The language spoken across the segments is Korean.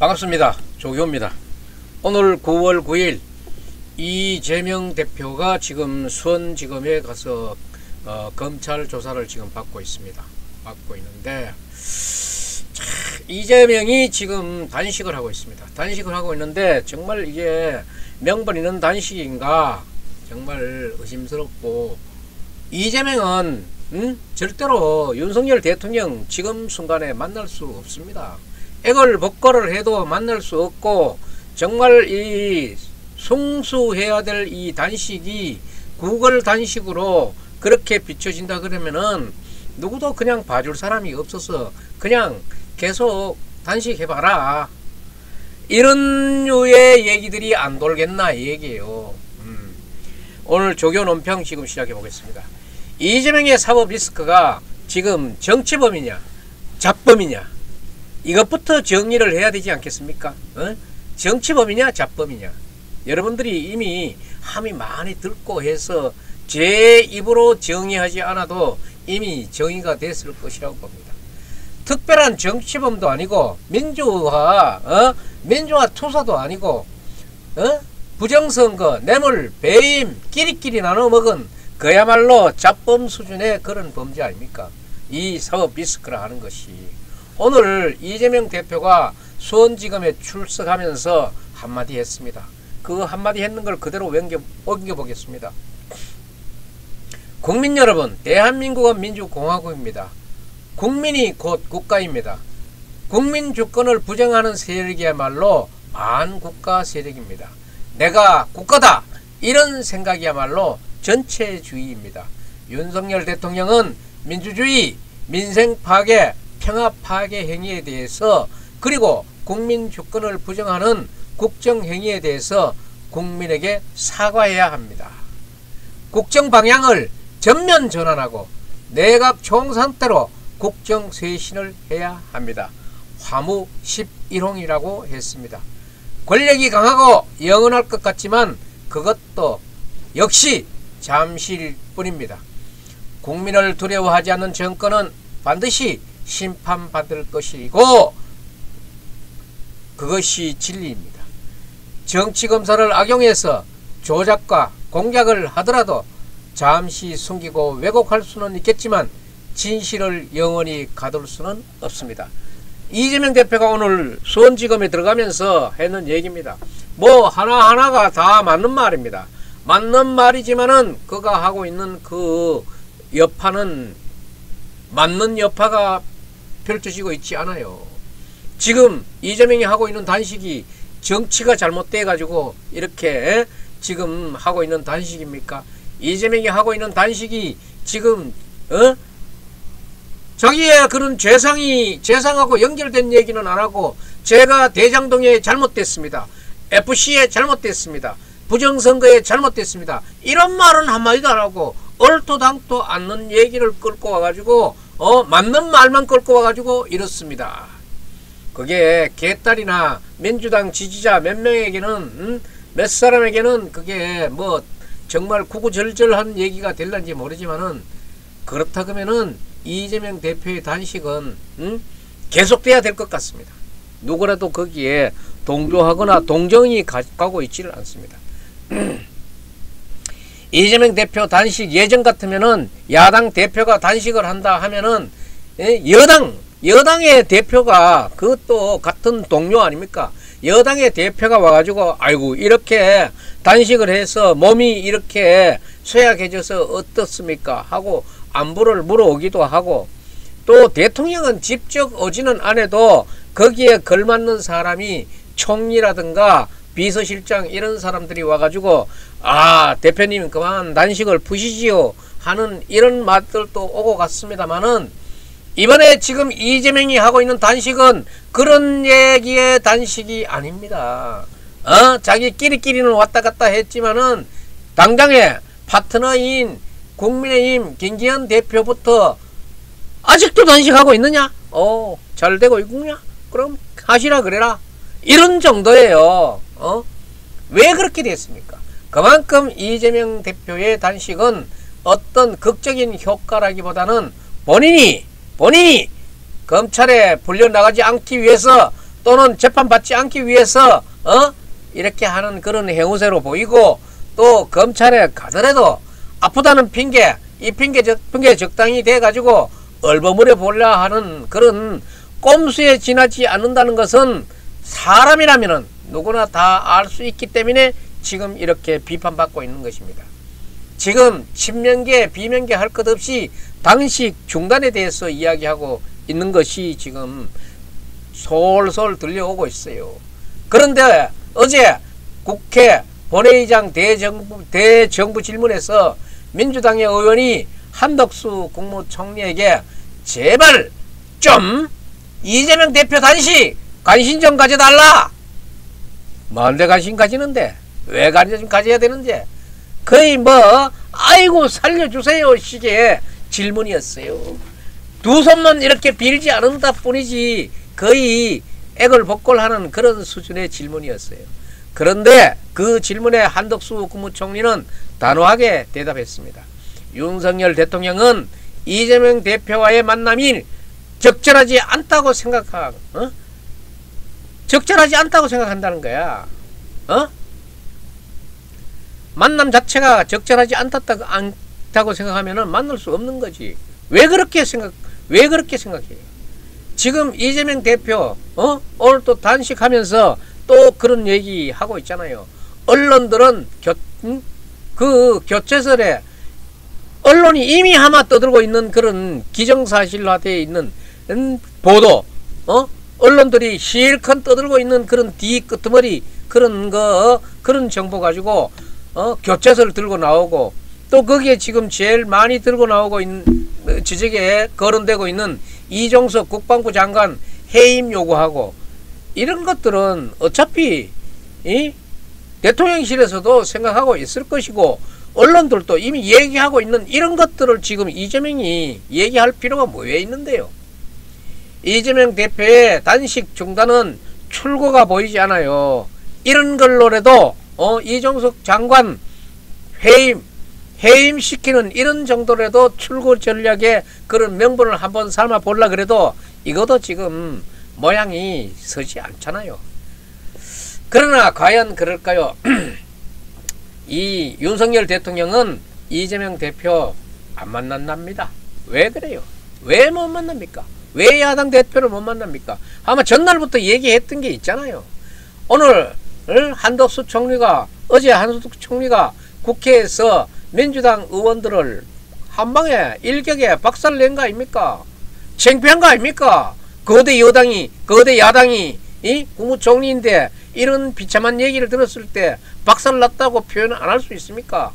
반갑습니다. 조교입니다. 오늘 9월 9일 이재명 대표가 지금 수원지검에 가서 검찰 조사를 지금 받고 있습니다. 받고 있는데 이재명이 지금 단식을 하고 있습니다. 단식을 하고 있는데 정말 이게 명분 있는 단식인가 정말 의심스럽고, 이재명은 절대로 윤석열 대통령 지금 순간에 만날 수 없습니다. 액을 복걸을 해도 만날 수 없고, 정말 이 성수해야 될 이 단식이 구걸 단식으로 그렇게 비춰진다 그러면은 누구도 그냥 봐줄 사람이 없어서 그냥 계속 단식해봐라, 이런 류의 얘기들이 안 돌겠나 이 얘기예요. 오늘 조교 논평 지금 시작해 보겠습니다. 이재명의 사법 리스크가 지금 정치범이냐 잡범이냐, 이것부터 정리를 해야 되지 않겠습니까? 정치범이냐 잡범이냐. 여러분들이 이미 함이 많이 들고 해서 제 입으로 정의하지 않아도 이미 정의가 됐을 것이라고 봅니다. 특별한 정치범도 아니고 민주화 투사도 아니고 부정선거, 뇌물, 배임, 끼리끼리 나눠 먹은 그야말로 잡범 수준의 그런 범죄 아닙니까? 이 사법 리스크라 하는 것이. 오늘 이재명 대표가 수원지검에 출석하면서 한마디 했습니다. 그 한마디 했는 걸 그대로 옮겨보겠습니다. 국민 여러분, 대한민국은 민주공화국입니다. 국민이 곧 국가입니다. 국민 주권을 부정하는 세력이야말로 반국가 세력입니다. 내가 국가다, 이런 생각이야말로 전체주의입니다. 윤석열 대통령은 민주주의, 민생 파괴, 평화 파괴 행위에 대해서, 그리고 국민 주권을 부정하는 국정 행위에 대해서 국민에게 사과해야 합니다. 국정 방향을 전면 전환하고 내각 총상태로 국정 쇄신을 해야 합니다. 화무 11홍이라고 했습니다. 권력이 강하고 영원할 것 같지만 그것도 역시 잠시일 뿐입니다. 국민을 두려워하지 않는 정권은 반드시 심판받을 것이고 그것이 진리입니다. 정치검사를 악용해서 조작과 공작을 하더라도 잠시 숨기고 왜곡할 수는 있겠지만 진실을 영원히 가둘 수는 없습니다. 이재명 대표가 오늘 수원지검에 들어가면서 했는 얘기입니다. 뭐 하나하나가 다 맞는 말입니다. 맞는 말이지만은 그가 하고 있는 그 여파는 맞는 여파가 펼쳐지고 있지 않아요. 지금 이재명이 하고 있는 단식이 정치가 잘못돼 가지고 이렇게 지금 하고 있는 단식입니까? 이재명이 하고 있는 단식이 지금 자기의 그런 재상하고 연결된 얘기는 안 하고, 제가 대장동에 잘못됐습니다, FC에 잘못됐습니다, 부정선거에 잘못됐습니다, 이런 말은 한마디도 안 하고 얼토당토 않는 얘기를 끌고 와가지고 맞는 말만 끌고 와가지고 이렇습니다. 그게 개딸이나 민주당 지지자 몇 명에게는 몇 사람에게는 그게 뭐 정말 구구절절한 얘기가 될런지 모르지만은, 그렇다 그러면은 이재명 대표의 단식은 계속돼야 될 것 같습니다. 누구라도 거기에 동조하거나 동정이 가고 있지를 않습니다. 이재명 대표 단식 예전 같으면은 야당 대표가 단식을 한다 하면은 여당의 대표가 그것도 같은 동료 아닙니까? 여당의 대표가 와가지고 아이고 이렇게 단식을 해서 몸이 이렇게 쇠약해져서 어떻습니까? 하고 안부를 물어오기도 하고, 또 대통령은 직접 오지는 않아도 거기에 걸맞는 사람이 총리라든가 비서실장 이런 사람들이 와가지고 대표님 그만 단식을 푸시지요 하는 이런 말들도 오고 갔습니다만은, 이번에 지금 이재명이 하고 있는 단식은 그런 얘기의 단식이 아닙니다. 자기끼리는 왔다 갔다 했지만은 당장에 파트너인 국민의힘 김기현 대표부터 아직도 단식하고 있느냐? 잘 되고 있구냐? 그럼 하시라 그래라, 이런 정도예요. 왜 그렇게 됐습니까? 그만큼 이재명 대표의 단식은 어떤 극적인 효과라기보다는 본인이 검찰에 불려나가지 않기 위해서 또는 재판받지 않기 위해서 이렇게 하는 그런 행위세로 보이고, 또 검찰에 가더라도 아프다는 핑계, 이 핑계 적당히 돼가지고 얼버무려 보려 하는 그런 꼼수에 지나지 않는다는 것은 사람이라면 누구나 다 알 수 있기 때문에 지금 이렇게 비판받고 있는 것입니다. 지금 친명계 비명계 할 것 없이 단식 중단에 대해서 이야기하고 있는 것이 지금 솔솔 들려오고 있어요. 그런데 어제 국회 본회의장 대정부 질문에서 민주당의 의원이 한덕수 국무총리에게 제발 좀 이재명 대표 단식 관심 좀 가져달라. 뭔데 관심 가지는데? 왜 관심 가져야 되는데? 거의 아이고 살려주세요 식의 질문이었어요. 두 손만 이렇게 빌지 않는다 뿐이지 거의 애걸복걸하는 그런 수준의 질문이었어요. 그런데 그 질문에 한덕수 국무총리는 단호하게 대답했습니다. 윤석열 대통령은 이재명 대표와의 만남이 적절하지 않다고 적절하지 않다고 생각한다는 거야. 만남 자체가 적절하지 않다고 생각하면은 만날 수 없는 거지. 왜 그렇게 생각해요? 지금 이재명 대표 오늘 또 단식하면서 또 그런 얘기 하고 있잖아요. 언론들은 그 교체설에 언론이 이미 아마 떠들고 있는 그런 기정사실화되어 있는 보도, 언론들이 실컷 떠들고 있는 그런 뒤끄트머리 그런 정보 가지고 교체설 들고 나오고, 또 거기에 지금 제일 많이 들고 나오고 있는 지적에 거론되고 있는 이종석 국방부 장관 해임 요구하고, 이런 것들은 어차피 대통령실에서도 생각하고 있을 것이고 언론들도 이미 얘기하고 있는 이런 것들을 지금 이재명이 얘기할 필요가 뭐에 있는데요. 이재명 대표의 단식 중단은 출구가 보이지 않아요. 이런 걸로라도 이종석 장관 해임시키는 이런 정도라도 출구 전략의 그런 명분을 한번 삼아 보려 그래도 이것도 지금 모양이 서지 않잖아요. 그러나 과연 그럴까요? 이 윤석열 대통령은 이재명 대표 안 만난답니다. 왜 그래요? 왜 못 만납니까? 왜 야당 대표를 못 만납니까? 아마 전날부터 얘기했던 게 있잖아요. 오늘 한덕수 총리가 어제 한덕수 총리가 국회에서 민주당 의원들을 한방에 일격에 박살낸 거 아닙니까? 창피한 거 아닙니까? 거대 야당이 국무총리인데 이런 비참한 얘기를 들었을 때 박살났다고 표현을 안 할 수 있습니까?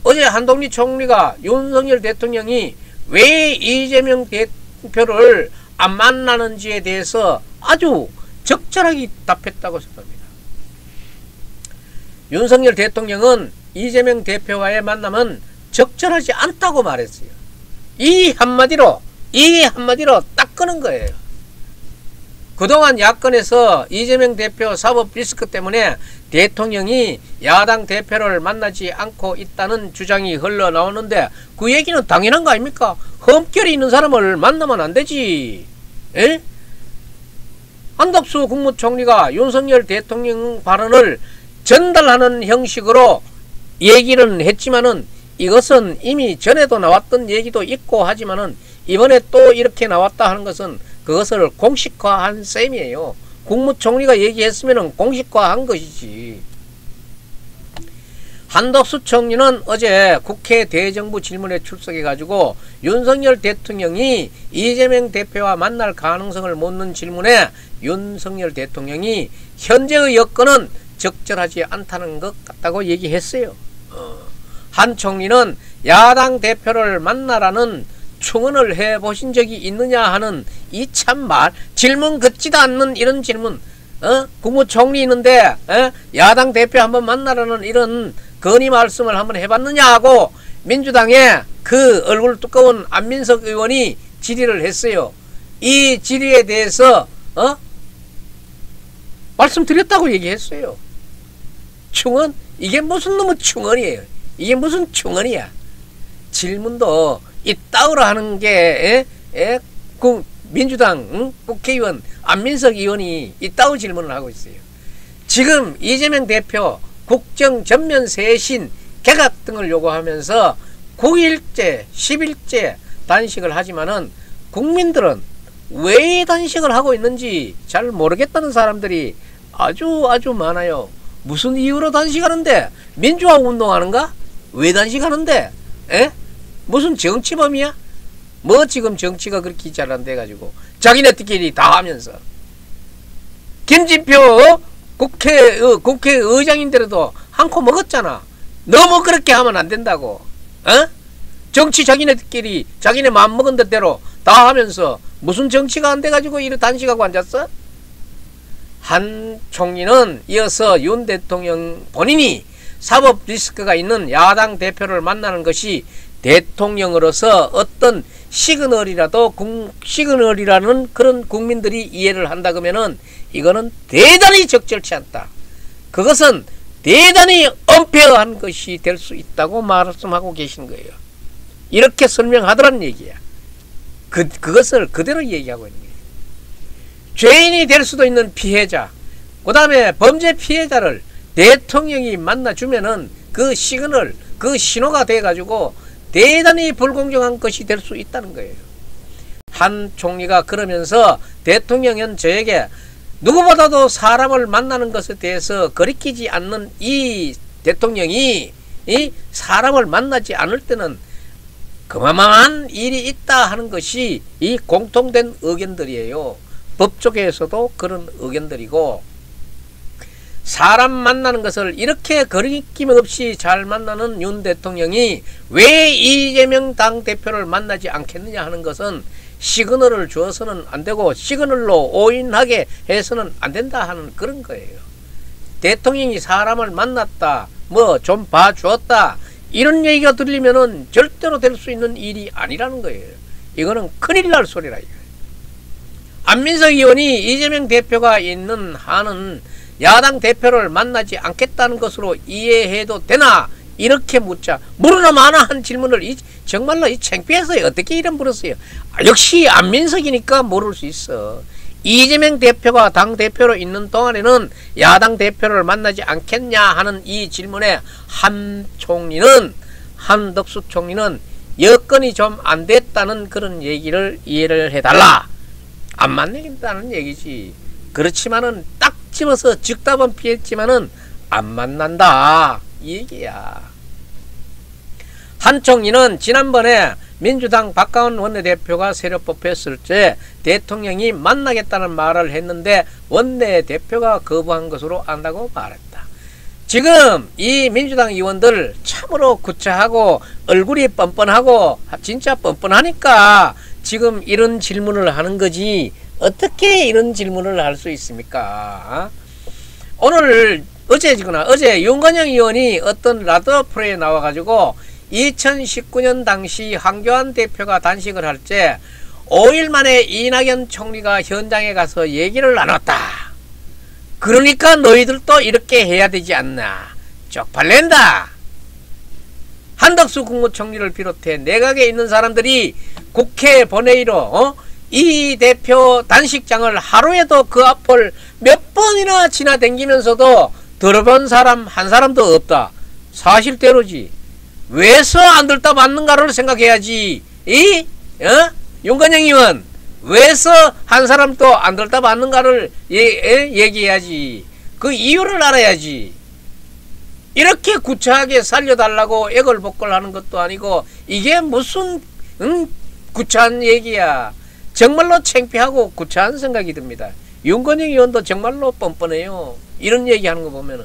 어제 한동훈 총리가 윤석열 대통령이 왜 이재명 대표를 안 만나는지에 대해서 아주 적절하게 답했다고 생각합니다. 윤석열 대통령은 이재명 대표와의 만남은 적절하지 않다고 말했어요. 이 한마디로 딱 끄는 거예요. 그동안 야권에서 이재명 대표 사법 리스크 때문에 대통령이 야당 대표를 만나지 않고 있다는 주장이 흘러나오는데 그 얘기는 당연한 거 아닙니까? 흠결이 있는 사람을 만나면 안 되지. 에? 한덕수 국무총리가 윤석열 대통령 발언을 전달하는 형식으로 얘기를 했지만은 이것은 이미 전에도 나왔던 얘기도 있고 하지만은 이번에 또 이렇게 나왔다 하는 것은 그것을 공식화한 셈이에요. 국무총리가 얘기했으면 공식화한 것이지. 한덕수 총리는 어제 국회 대정부 질문에 출석해가지고 윤석열 대통령이 이재명 대표와 만날 가능성을 묻는 질문에 윤석열 대통령이 현재의 여건은 적절하지 않다는 것 같다고 얘기했어요. 한 총리는 야당 대표를 만나라는 충언을 해보신 적이 있느냐 하는 이 참말, 질문 긋지도 않는 이런 질문, 국무총리 있는데 야당 대표 한번 만나라는 이런 건의 말씀을 한번 해봤느냐 하고 민주당의 그 얼굴 두꺼운 안민석 의원이 질의를 했어요. 이 질의에 대해서 말씀드렸다고 얘기했어요. 충언? 이게 무슨 놈의 충언이에요. 이게 무슨 충언이야. 질문도 이따위로 하는 게 민주당 국회의원 안민석 의원이 이따위 질문을 하고 있어요. 지금 이재명 대표 국정 전면 쇄신 개각 등을 요구하면서 9일째 10일째 단식을 하지만은 국민들은 왜 단식을 하고 있는지 잘 모르겠다는 사람들이 아주 많아요. 무슨 이유로 단식하는데? 민주화 운동하는가? 왜 단식하는데? 에? 무슨 정치범이야? 뭐 지금 정치가 그렇게 잘 안 돼가지고 자기네들끼리 다 하면서 김진표 국회의장인데도 한 코 먹었잖아. 너무 그렇게 하면 안 된다고. 정치 자기네들끼리 자기네 마음먹은 대로 다 하면서 무슨 정치가 안 돼가지고 이렇게 단식하고 앉았어? 한 총리는 이어서 윤 대통령 본인이 사법 리스크가 있는 야당 대표를 만나는 것이 대통령으로서 어떤 시그널이라는 그런 국민들이 이해를 한다 그러면은 이거는 대단히 적절치 않다. 그것은 대단히 엄폐한 것이 될 수 있다고 말씀하고 계신 거예요. 이렇게 설명하더란 얘기야. 그것을 그대로 얘기하고 있는 거예요. 죄인이 될 수도 있는 피해자, 그 다음에 범죄 피해자를 대통령이 만나주면은 그 시그널, 그 신호가 돼가지고 대단히 불공정한 것이 될 수 있다는 거예요. 한 총리가 그러면서 대통령은 저에게 누구보다도 사람을 만나는 것에 대해서 거리끼지 않는 이 대통령이 이 사람을 만나지 않을 때는 그만한 일이 있다 하는 것이 이 공통된 의견들이에요. 법조계에서도 그런 의견들이고, 사람 만나는 것을 이렇게 거리낌 없이 잘 만나는 윤 대통령이 왜 이재명 당대표를 만나지 않겠느냐 하는 것은 시그널을 주어서는 안 되고 시그널로 오인하게 해서는 안 된다 하는 그런 거예요. 대통령이 사람을 만났다, 뭐 좀 봐주었다, 이런 얘기가 들리면은 절대로 될 수 있는 일이 아니라는 거예요. 이거는 큰일 날 소리라. 안민석 의원이 이재명 대표가 있는 한은 야당 대표를 만나지 않겠다는 것으로 이해해도 되나? 이렇게 물으나 마나 한 질문을 정말로 창피해서 어떻게 이런 물었어요. 역시 안민석이니까 모를 수 있어. 이재명 대표가 당대표로 있는 동안에는 야당 대표를 만나지 않겠냐 하는 이 질문에 한덕수 총리는 여건이 좀 안 됐다는 그런 얘기를 이해를 해달라. 안 만나겠다는 얘기지. 그렇지만은 딱 집어서 즉답은 피했지만은 안 만난다 이 얘기야. 한 총리는 지난번에 민주당 박가원 원내대표가 새로 뽑혔을 때 대통령이 만나겠다는 말을 했는데 원내대표가 거부한 것으로 안다고 말했다. 지금 이 민주당 의원들 참으로 구차하고 얼굴이 뻔뻔하고 진짜 뻔뻔하니까 지금 이런 질문을 하는 거지 어떻게 이런 질문을 할 수 있습니까? 어제 윤건영 의원이 어떤 라디오 프로에 나와가지고 2019년 당시 황교안 대표가 단식을 할 때 5일 만에 이낙연 총리가 현장에 가서 얘기를 나눴다. 그러니까 너희들도 이렇게 해야 되지 않나. 쪽팔린다. 한덕수 국무총리를 비롯해 내각에 있는 사람들이 국회 본회의로 이 대표 단식장을 하루에도 그 앞을 몇 번이나 지나다니면서도 들어본 사람 한 사람도 없다. 사실대로지. 왜서 안 들다 맞는가를 생각해야지. 윤건영 의원, 왜서 한 사람도 안 들다 맞는가를 얘기해야지. 그 이유를 알아야지. 이렇게 구차하게 살려달라고 애걸복걸하는 것도 아니고 이게 무슨 구차한 얘기야. 정말로 창피하고 구차한 생각이 듭니다. 윤건영 의원도 정말로 뻔뻔해요. 이런 얘기하는 거 보면은.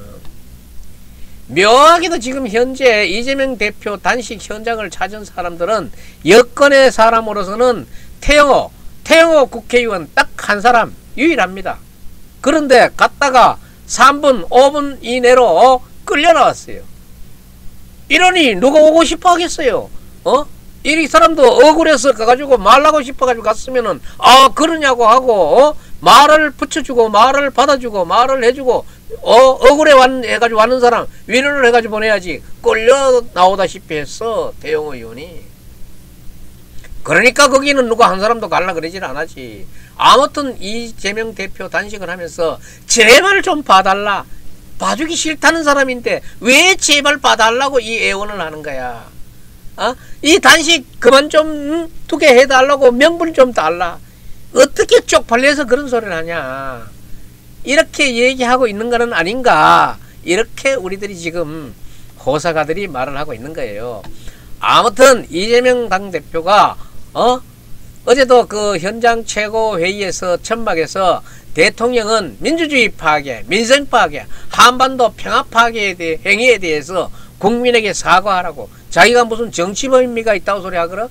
묘하게도 지금 현재 이재명 대표 단식 현장을 찾은 사람들은 여권의 사람으로서는 태영호 국회의원 딱 한 사람 유일합니다. 그런데 갔다가 3분 5분 이내로 끌려 나왔어요. 이러니 누가 오고 싶어 하겠어요? 이 사람도 억울해서 가가지고 말하고 싶어가지고 갔으면은 그러냐고 하고 말을 붙여주고 말을 받아주고 말을 해주고 억울해 해가지고 왔는 사람 위로를 해가지고 보내야지. 끌려 나오다시피 했어. 태영호 의원이. 그러니까 거기는 누가 한 사람도 갈라 그러질 않았지. 아무튼 이재명 대표 단식을 하면서 제발 좀 봐달라. 봐주기 싫다는 사람인데 왜 제발 봐달라고 이 애원을 하는 거야. 이 단식 그만 좀 두게 해달라고 명분 좀 달라. 어떻게 쪽팔려서 그런 소리를 하냐. 이렇게 얘기하고 있는 거는 아닌가. 이렇게 우리들이 지금 호사가들이 말을 하고 있는 거예요. 아무튼 이재명 당대표가 어제도 그 현장 최고회의에서 천막에서 대통령은 민주주의 파괴, 민생 파괴, 한반도 평화 파괴에 대해 행위에 대해서 국민에게 사과하라고. 자기가 무슨 정치범위가 있다고 소리 하거라?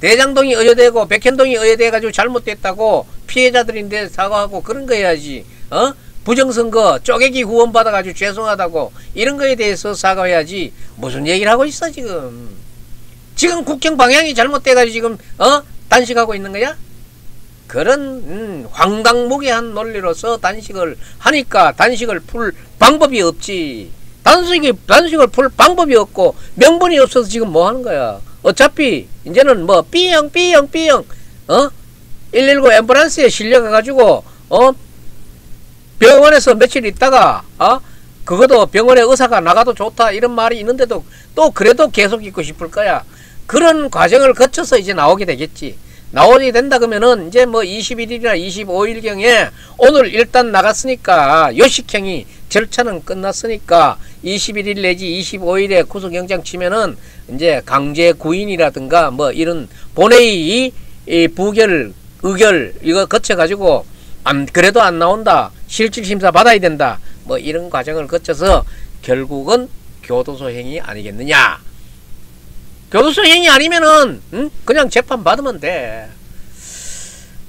대장동이 의여되고 백현동이 의여돼 가지고 잘못됐다고 피해자들인데 사과하고 그런 거 해야지. 부정선거 쪼개기 후원 받아가지고 죄송하다고 이런 거에 대해서 사과해야지. 무슨 얘기를 하고 있어 지금. 지금 국정 방향이 잘못돼가지고 지금 단식하고 있는 거야? 그런 황당무계한 논리로서 단식을 하니까 단식을 풀 방법이 없지. 단식을 풀 방법이 없고 명분이 없어서 지금 뭐 하는 거야. 어차피 이제는 뭐 삐영 119 앰뷸런스에 실려가가지고 병원에서 며칠 있다가 그것도 병원에 의사가 나가도 좋다 이런 말이 있는데도 또 그래도 계속 있고 싶을 거야. 그런 과정을 거쳐서 이제 나오게 되겠지. 나오게 된다 그러면은 이제 뭐 21일이나 25일경에 오늘 일단 나갔으니까 요식행위 절차는 끝났으니까 21일 내지 25일에 구속영장 치면은 이제 강제 구인이라든가 뭐 이런 본회의 부결 의결 이거 거쳐가지고 그래도 안 나온다. 실질심사 받아야 된다. 뭐 이런 과정을 거쳐서 결국은 교도소 행위 아니겠느냐. 교도소 행위 아니면은 그냥 재판 받으면 돼.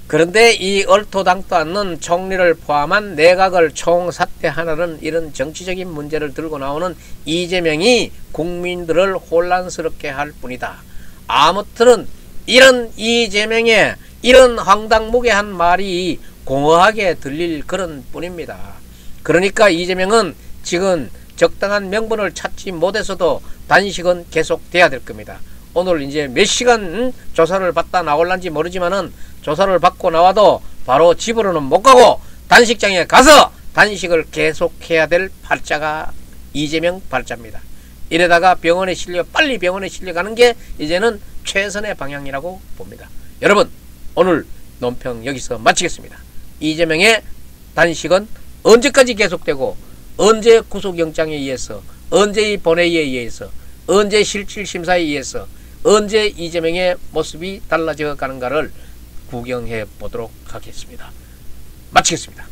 그런데 이 얼토당토 않는 총리를 포함한 내각을 총사퇴하라는 이런 정치적인 문제를 들고 나오는 이재명이 국민들을 혼란스럽게 할 뿐이다. 아무튼 이런 이재명의 이런 황당무계한 말이 공허하게 들릴 그런 뿐입니다. 그러니까 이재명은 지금 적당한 명분을 찾지 못해서도 단식은 계속돼야 될 겁니다. 오늘 이제 몇 시간 조사를 받다 나올란지 모르지만은 조사를 받고 나와도 바로 집으로는 못 가고 단식장에 가서 단식을 계속해야 될 팔자가 이재명 팔자입니다. 이러다가 빨리 병원에 실려가는 게 이제는 최선의 방향이라고 봅니다. 여러분, 오늘 논평 여기서 마치겠습니다. 이재명의 단식은 언제까지 계속되고 언제 구속영장에 의해서 언제 이 본회의에 의해서 언제 실질심사에 의해서 언제 이재명의 모습이 달라져 가는가를 구경해 보도록 하겠습니다. 마치겠습니다.